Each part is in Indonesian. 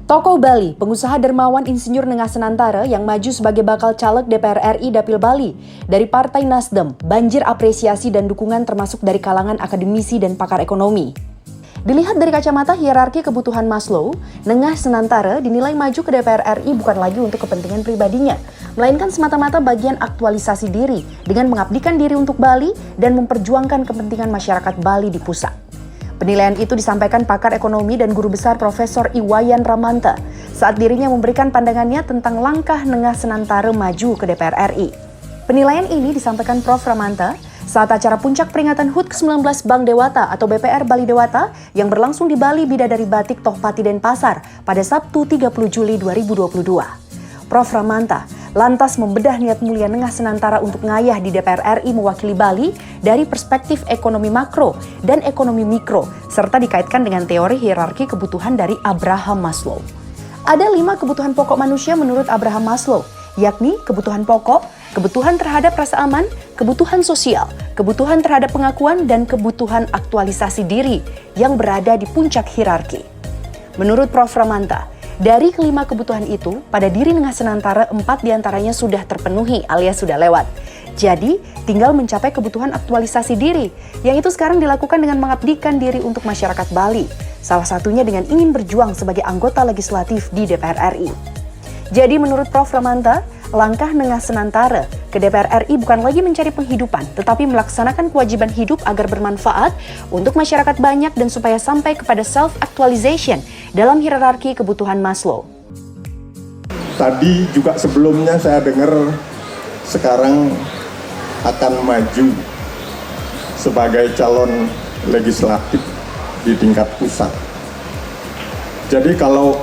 Tokoh Bali, pengusaha dermawan Insinyur Nengah Senantara yang maju sebagai bakal caleg DPR RI Dapil Bali dari Partai Nasdem, banjir apresiasi dan dukungan termasuk dari kalangan akademisi dan pakar ekonomi. Dilihat dari kacamata hierarki kebutuhan Maslow, Nengah Senantara dinilai maju ke DPR RI bukan lagi untuk kepentingan pribadinya, melainkan semata-mata bagian aktualisasi diri dengan mengabdikan diri untuk Bali dan memperjuangkan kepentingan masyarakat Bali di pusat. Penilaian itu disampaikan pakar ekonomi dan guru besar Profesor Iwayan Ramanta saat dirinya memberikan pandangannya tentang langkah Nengah Senantara maju ke DPR RI. Penilaian ini disampaikan Prof. Ramanta saat acara puncak peringatan HUT ke-19 Bank Dewata atau BPR Bali Dewata yang berlangsung di Bali Bidadari Batik Tohpati Denpasar pada Sabtu 30 Juli 2022. Prof. Ramanta lantas membedah niat mulia Nengah Senantara untuk ngayah di DPR RI mewakili Bali dari perspektif ekonomi makro dan ekonomi mikro, serta dikaitkan dengan teori hierarki kebutuhan dari Abraham Maslow. Ada 5 kebutuhan pokok manusia menurut Abraham Maslow, yakni kebutuhan pokok, kebutuhan terhadap rasa aman, kebutuhan sosial, kebutuhan terhadap pengakuan, dan kebutuhan aktualisasi diri yang berada di puncak hierarki. Menurut Prof. Ramanta, dari kelima kebutuhan itu, pada diri Nengah Senantara 4 diantaranya sudah terpenuhi alias sudah lewat. Jadi, tinggal mencapai kebutuhan aktualisasi diri, yang itu sekarang dilakukan dengan mengabdikan diri untuk masyarakat Bali. Salah satunya dengan ingin berjuang sebagai anggota legislatif di DPR RI. Jadi menurut Prof. Ramanta, langkah Nengah Senantara ke DPR RI bukan lagi mencari penghidupan, tetapi melaksanakan kewajiban hidup agar bermanfaat untuk masyarakat banyak dan supaya sampai kepada self-actualization dalam hierarki kebutuhan Maslow. Tadi juga sebelumnya saya dengar sekarang akan maju sebagai calon legislatif di tingkat pusat. Jadi kalau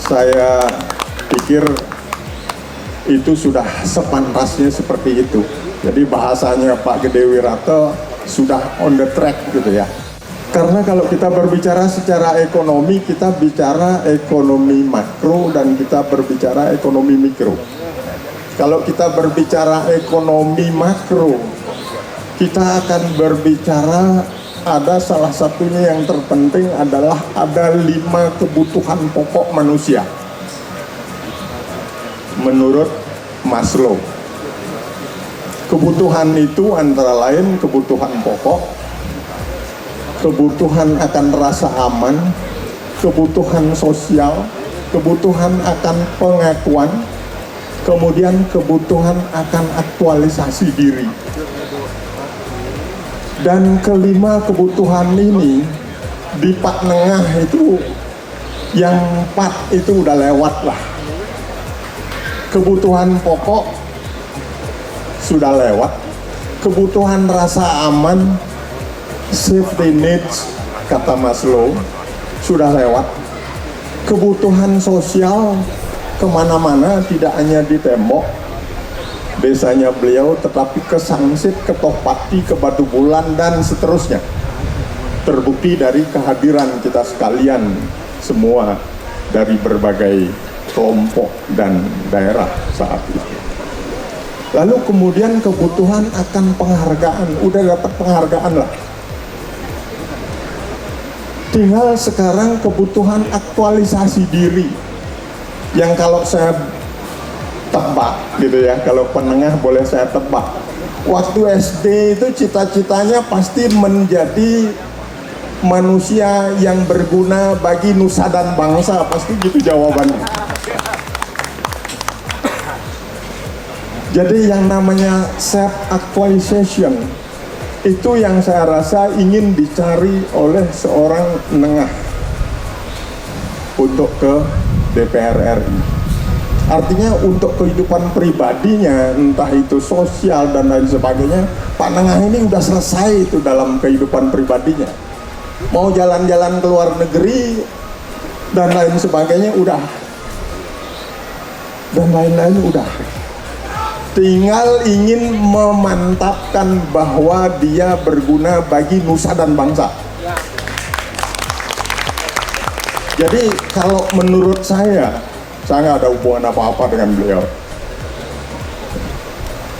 saya pikir itu sudah sepantasnya seperti itu. Jadi bahasanya Pak Gede Wirata sudah on the track gitu ya. Karena kalau kita berbicara secara ekonomi, kita bicara ekonomi makro dan kita berbicara ekonomi mikro. Kalau kita berbicara ekonomi makro, kita akan berbicara ada salah satunya yang terpenting adalah ada 5 kebutuhan pokok manusia. Menurut Maslow, kebutuhan itu antara lain kebutuhan pokok, kebutuhan akan rasa aman, kebutuhan sosial, kebutuhan akan pengakuan, kemudian kebutuhan akan aktualisasi diri. Dan kelima kebutuhan ini di Pak Nengah itu yang 4 itu udah lewat lah. Kebutuhan pokok sudah lewat, kebutuhan rasa aman, safety needs kata Maslow sudah lewat, kebutuhan sosial kemana-mana tidak hanya di tembok desanya beliau tetapi ke Sangsit, ke Tohpati, ke Batu Bulan dan seterusnya. Terbukti dari kehadiran kita sekalian semua dari berbagai kelompok dan daerah saat itu. Lalu kemudian kebutuhan akan penghargaan, udah dapat penghargaan lah. Tinggal sekarang kebutuhan aktualisasi diri, yang kalau saya tebak gitu ya, kalau penengah boleh saya tebak. Waktu SD itu cita-citanya pasti menjadi manusia yang berguna bagi nusa dan bangsa, pasti gitu jawabannya. Jadi yang namanya self-actualization itu yang saya rasa ingin dicari oleh seorang Nengah untuk ke DPR RI. Artinya untuk kehidupan pribadinya, entah itu sosial dan lain sebagainya, Pak Nengah ini udah selesai itu dalam kehidupan pribadinya. Mau jalan-jalan ke luar negeri dan lain sebagainya udah. Dan lain-lain udah. Tinggal ingin memantapkan bahwa dia berguna bagi nusa dan bangsa. Jadi kalau menurut saya nggak ada hubungan apa-apa dengan beliau.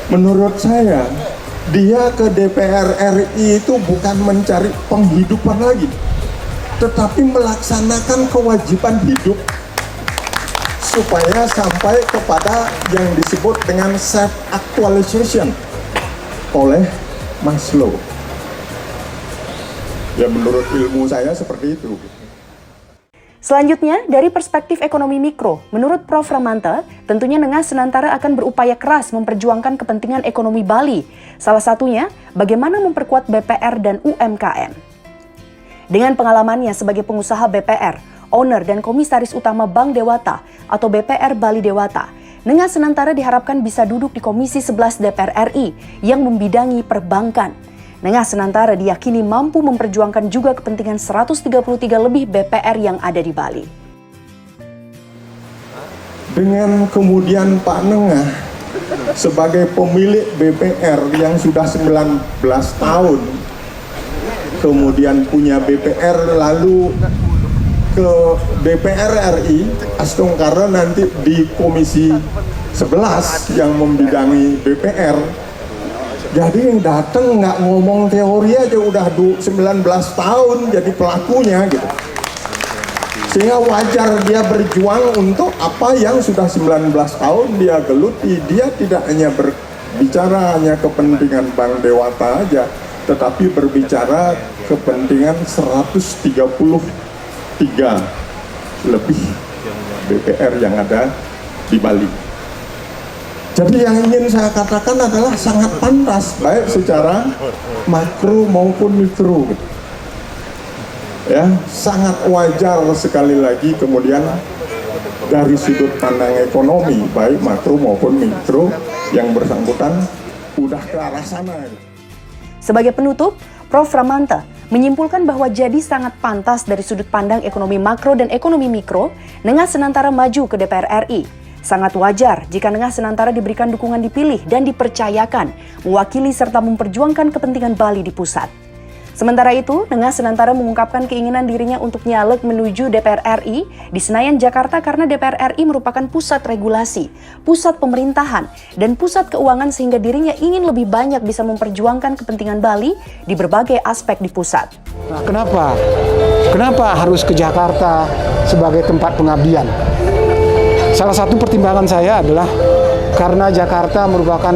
Menurut saya, dia ke DPR RI itu bukan mencari penghidupan lagi, tetapi melaksanakan kewajiban hidup supaya sampai kepada yang disebut dengan self-actualization oleh Maslow. Ya menurut ilmu saya seperti itu. Selanjutnya, dari perspektif ekonomi mikro, menurut Prof. Ramanta, tentunya Nengas Senantara akan berupaya keras memperjuangkan kepentingan ekonomi Bali. Salah satunya, bagaimana memperkuat BPR dan UMKM. Dengan pengalamannya sebagai pengusaha BPR, owner dan komisaris utama Bank Dewata atau BPR Bali Dewata, Nengas Senantara diharapkan bisa duduk di Komisi 11 DPR RI yang membidangi perbankan. Nengas Senantara diyakini mampu memperjuangkan juga kepentingan 133 lebih BPR yang ada di Bali. Dengan kemudian Pak Nengah sebagai pemilik BPR yang sudah 19 tahun, kemudian punya BPR lalu ke DPR RI, Astungkara nanti di Komisi 11 yang membidangi BPR. Jadi yang datang nggak ngomong teori aja udah 19 tahun jadi pelakunya gitu. Sehingga wajar dia berjuang untuk apa yang sudah 19 tahun dia geluti. Dia tidak hanya berbicara hanya kepentingan Bank Dewata aja, tetapi berbicara kepentingan 133 lebih BPR yang ada di Bali. Jadi yang ingin saya katakan adalah sangat pantas, baik secara makro maupun mikro. Ya, sangat wajar sekali lagi kemudian dari sudut pandang ekonomi, baik makro maupun mikro yang bersangkutan udah ke arah sana. Sebagai penutup, Prof. Ramanta menyimpulkan bahwa jadi sangat pantas dari sudut pandang ekonomi makro dan ekonomi mikro, Nengas Senantara maju ke DPR RI. Sangat wajar jika Nengas Senantara diberikan dukungan dipilih dan dipercayakan mewakili serta memperjuangkan kepentingan Bali di pusat. Sementara itu, Nengas Senantara mengungkapkan keinginan dirinya untuk nyalek menuju DPR RI di Senayan, Jakarta karena DPR RI merupakan pusat regulasi, pusat pemerintahan, dan pusat keuangan sehingga dirinya ingin lebih banyak bisa memperjuangkan kepentingan Bali di berbagai aspek di pusat. Nah, kenapa harus ke Jakarta sebagai tempat pengabdian? Salah satu pertimbangan saya adalah karena Jakarta merupakan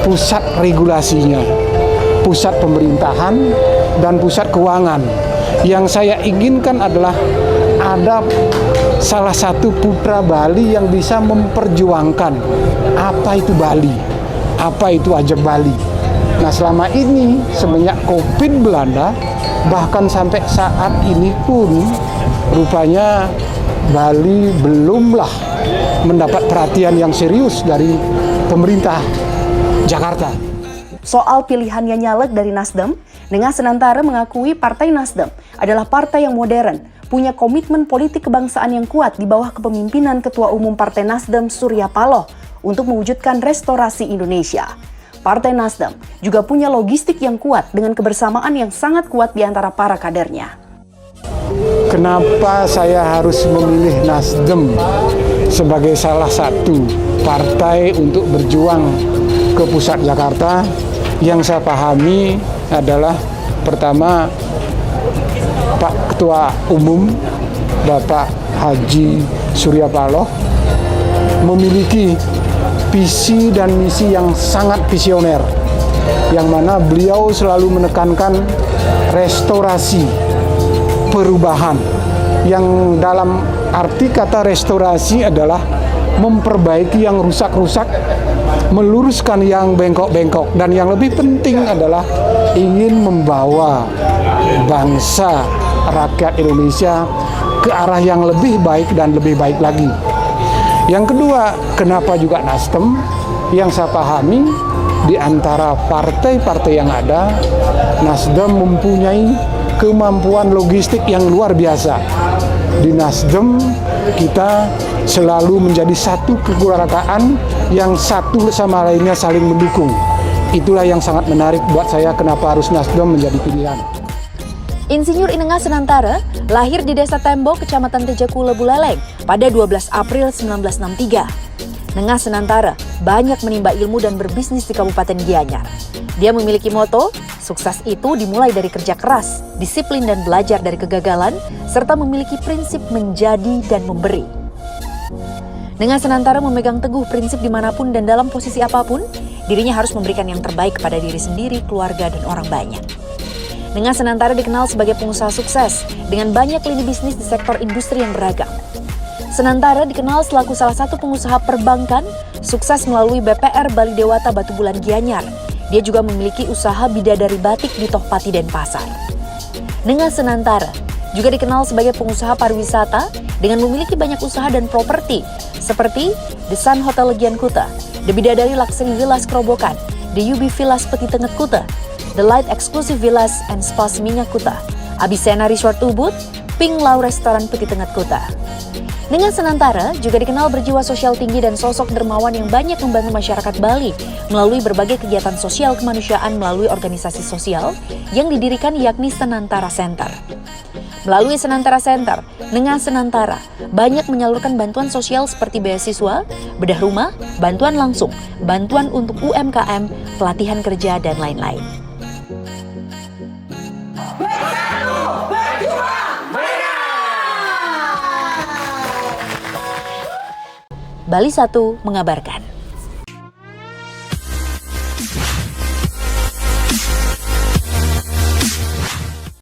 pusat regulasinya, pusat pemerintahan, dan pusat keuangan. Yang saya inginkan adalah ada salah satu putra Bali yang bisa memperjuangkan apa itu Bali, apa itu ajab Bali. Nah, selama ini semenjak COVID melanda, bahkan sampai saat ini pun rupanya Bali belumlah mendapat perhatian yang serius dari pemerintah Jakarta. Soal pilihannya nyalek dari Nasdem, Nengas Senantara mengakui Partai Nasdem adalah partai yang modern, punya komitmen politik kebangsaan yang kuat di bawah kepemimpinan Ketua Umum Partai Nasdem Surya Paloh untuk mewujudkan restorasi Indonesia. Partai Nasdem juga punya logistik yang kuat dengan kebersamaan yang sangat kuat di antara para kadernya. Kenapa saya harus memilih Nasdem sebagai salah satu partai untuk berjuang ke pusat Jakarta? Yang saya pahami adalah pertama, Pak Ketua Umum Bapak Haji Surya Paloh memiliki visi dan misi yang sangat visioner, yang mana beliau selalu menekankan restorasi, perubahan, yang dalam arti kata restorasi adalah memperbaiki yang rusak-rusak, meluruskan yang bengkok-bengkok, dan yang lebih penting adalah ingin membawa bangsa rakyat Indonesia ke arah yang lebih baik dan lebih baik lagi. Yang kedua, kenapa juga Nasdem? Yang saya pahami di antara partai-partai yang ada, Nasdem mempunyai kemampuan logistik yang luar biasa. Di Nasdem kita selalu menjadi satu kekeluargaan yang satu sama lainnya saling mendukung. Itulah yang sangat menarik buat saya kenapa harus Nasdem menjadi pilihan. Insinyur Nengas Senantara lahir di Desa Tembok, Kecamatan Tejakula, Buleleng pada 12 April 1963. Nengas Senantara banyak menimba ilmu dan berbisnis di Kabupaten Gianyar. Dia memiliki moto, sukses itu dimulai dari kerja keras, disiplin dan belajar dari kegagalan, serta memiliki prinsip menjadi dan memberi. Dengan senantara memegang teguh prinsip dimanapun dan dalam posisi apapun, dirinya harus memberikan yang terbaik kepada diri sendiri, keluarga, dan orang banyak. Dengan senantara dikenal sebagai pengusaha sukses dengan banyak lini bisnis di sektor industri yang beragam. Senantara dikenal selaku salah satu pengusaha perbankan sukses melalui BPR Bali Dewata Batu Bulan Gianyar. Dia juga memiliki usaha bidadari batik di Tohpati Denpasar. Dengan senantara juga dikenal sebagai pengusaha pariwisata dengan memiliki banyak usaha dan properti seperti The Sun Hotel Legian Kuta, The Bidadari Luxury Villas Kerobokan, The UB Villas Peti Tenget Kuta, The Light Exclusive Villas and Spa Seminyak Kuta, Abisena Resort Ubud, Pink Lau Restoran Peti Tenget Kuta. Dengan senantara juga dikenal berjiwa sosial tinggi dan sosok dermawan yang banyak membantu masyarakat Bali melalui berbagai kegiatan sosial kemanusiaan melalui organisasi sosial yang didirikan yakni Senantara Center. Melalui Senantara Center, dengan senantara banyak menyalurkan bantuan sosial seperti beasiswa, bedah rumah, bantuan langsung, bantuan untuk UMKM, pelatihan kerja, dan lain-lain. Bali 1 mengabarkan.